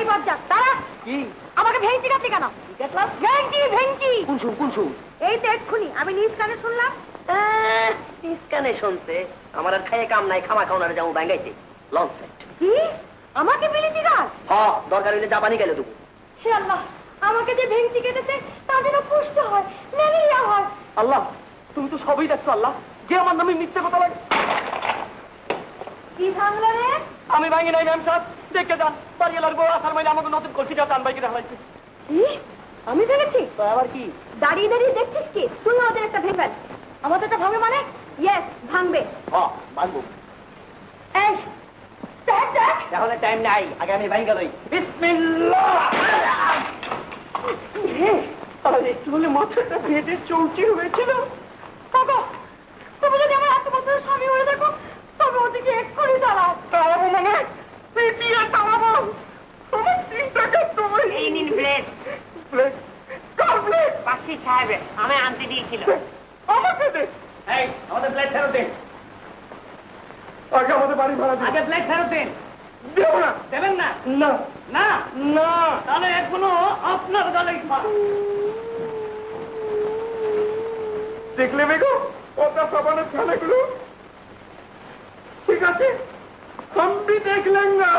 এই বজ্জাত তারা কি আমাকে ভেঙচি কাটলি কেন? ভেঙচি কোন এই তো এক্ষুনি আমি নিজ কানে শুনলাম। নিজ কানে শুনছে? আমার আর খাইয়ে কাম নাই, খামা খাওয়ানোর যাবো ব্যাঙ্গাইতে লঞ্চ সেট। কি আমাকে বিলিতি গাছ? হ্যাঁ, দরকার হইলে জাপানি গেলে দেবো। হে আল্লাহ, আমাকে যে ভেঙচি কেটেছে তা যেন পুষ্ট হয়, ম্যালেরিয়া হয়। আল্লাহ, তুমি তো সবই দেখছো আল্লাহ, যে আমার নামে মিথ্যে কথা লাগে। কি ভাঙলো রে? আমি ভাঙি নাই ম্যাম সাহেব, দেখে যান বাড়ি এলার বউ আসার মাইলে আমাকে নতুন কলসিটা টান বাইকে দেখাইছে। কি আমি ভেঙেছি? আবার কি দাঁড়িয়ে দাঁড়িয়ে দেখছিস কি? তুই ওদের একটা ভেঙাল, আমাদের একটা ভাঙবে মানে? ইয়েস, ভাঙবে। হ্যাঁ ভাঙবো। এই দেখ দেখ, এখন টাইম নাই, আগে আমি ভাঙি গেলই। বিসমিল্লাহ। আর একটু হলে মাথাটা ভেজে চৌচি হয়েছিল। বাবা, তুমি যদি আমার এত বছরের স্বামী হয়ে দেখো তবে ওদিকে এক্ষুনি দাঁড়াও। তাড়াবো মানে পেটিয়ে তাড়াবো। আমার 3 টাকা তোমার। এই নিন ব্লেড। ব্লেড? কার ব্লেড? বাসি সাহেবের, আমি আনতে দিয়েছিল। আমাকে দে। এই আমাদের ব্লেড ফেরত দিন। আগে আমাদের বাড়ি ভাড়া দিন। আগে ব্লেড ফেরত দিন। দেবো না। দেবেন না? না না না। তাহলে এখনো আপনার দলেই ফাঁস। দেখলে বেগো ওটা সাবানের ছানাগুলো? ঠিক আছে, हम भी देख लेंगे।